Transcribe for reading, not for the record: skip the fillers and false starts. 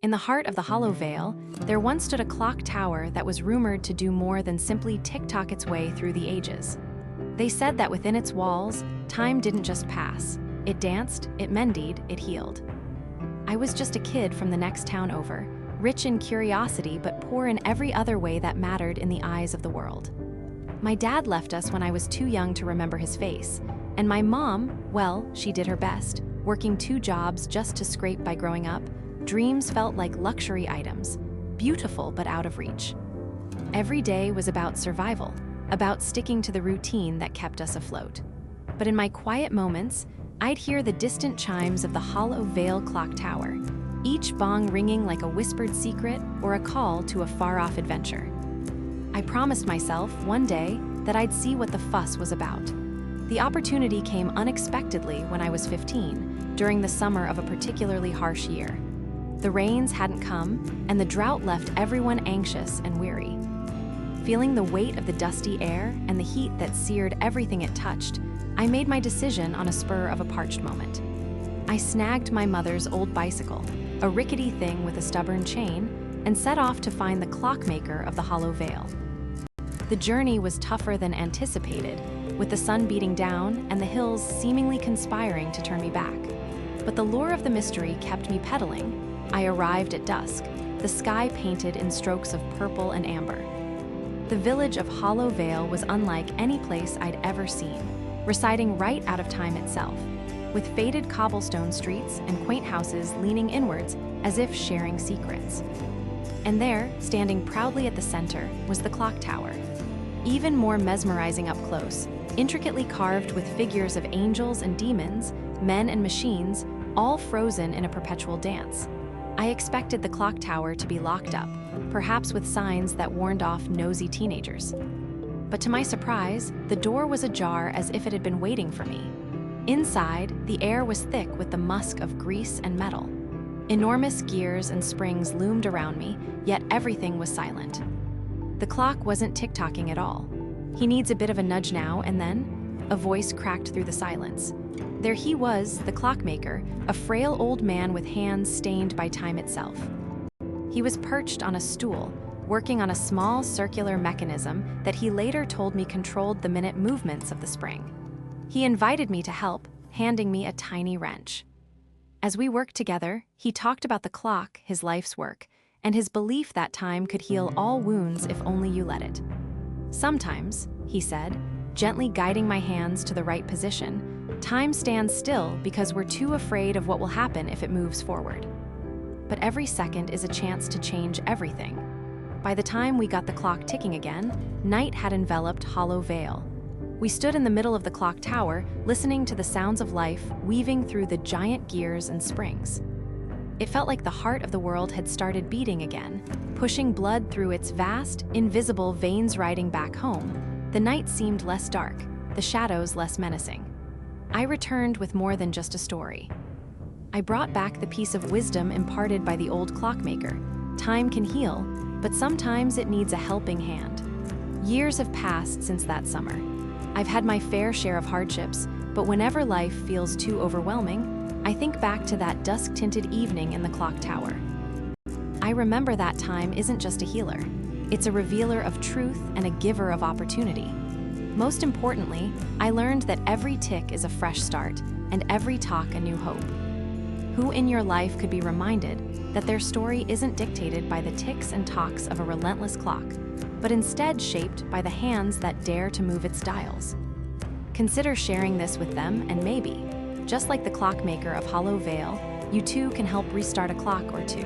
In the heart of the Hollow Vale, there once stood a clock tower that was rumored to do more than simply tick-tock its way through the ages. They said that within its walls, time didn't just pass. It danced, it mended, it healed. I was just a kid from the next town over, rich in curiosity but poor in every other way that mattered in the eyes of the world. My dad left us when I was too young to remember his face, and my mom, well, she did her best, working 2 jobs just to scrape by growing up. Dreams felt like luxury items, beautiful but out of reach. Every day was about survival, about sticking to the routine that kept us afloat. But in my quiet moments, I'd hear the distant chimes of the Hollow Vale clock tower, each bong ringing like a whispered secret or a call to a far-off adventure. I promised myself one day that I'd see what the fuss was about. The opportunity came unexpectedly when I was 15, during the summer of a particularly harsh year. The rains hadn't come, and the drought left everyone anxious and weary. Feeling the weight of the dusty air and the heat that seared everything it touched, I made my decision on a spur of a parched moment. I snagged my mother's old bicycle, a rickety thing with a stubborn chain, and set off to find the Clockmaker of the Hollow Vale. The journey was tougher than anticipated, with the sun beating down and the hills seemingly conspiring to turn me back. But the lure of the mystery kept me pedaling. I arrived at dusk, the sky painted in strokes of purple and amber. The village of Hollow Vale was unlike any place I'd ever seen, residing right out of time itself, with faded cobblestone streets and quaint houses leaning inwards as if sharing secrets. And there, standing proudly at the center, was the clock tower, even more mesmerizing up close, intricately carved with figures of angels and demons, men and machines, all frozen in a perpetual dance. I expected the clock tower to be locked up, perhaps with signs that warned off nosy teenagers. But to my surprise, the door was ajar as if it had been waiting for me. Inside, the air was thick with the musk of grease and metal. Enormous gears and springs loomed around me, yet everything was silent. The clock wasn't tick-tocking at all. He needs a bit of a nudge now and then. A voice cracked through the silence. There he was, the Clockmaker, a frail old man with hands stained by time itself. He was perched on a stool, working on a small circular mechanism that he later told me controlled the minute movements of the spring. He invited me to help, handing me a tiny wrench. As we worked together, he talked about the clock, his life's work, and his belief that time could heal all wounds if only you let it. Sometimes, he said, gently guiding my hands to the right position, time stands still because we're too afraid of what will happen if it moves forward. But every second is a chance to change everything. By the time we got the clock ticking again, night had enveloped Hollow Vale. We stood in the middle of the clock tower, listening to the sounds of life weaving through the giant gears and springs. It felt like the heart of the world had started beating again, pushing blood through its vast, invisible veins riding back home. The night seemed less dark, the shadows less menacing. I returned with more than just a story. I brought back the piece of wisdom imparted by the old Clockmaker. Time can heal, but sometimes it needs a helping hand. Years have passed since that summer. I've had my fair share of hardships, but whenever life feels too overwhelming, I think back to that dusk-tinted evening in the clock tower. I remember that time isn't just a healer. It's a revealer of truth and a giver of opportunity. Most importantly, I learned that every tick is a fresh start, and every talk a new hope. Who in your life could be reminded that their story isn't dictated by the ticks and tocks of a relentless clock, but instead shaped by the hands that dare to move its dials? Consider sharing this with them, and maybe, just like the Clockmaker of Hollow Vale, you too can help restart a clock or two.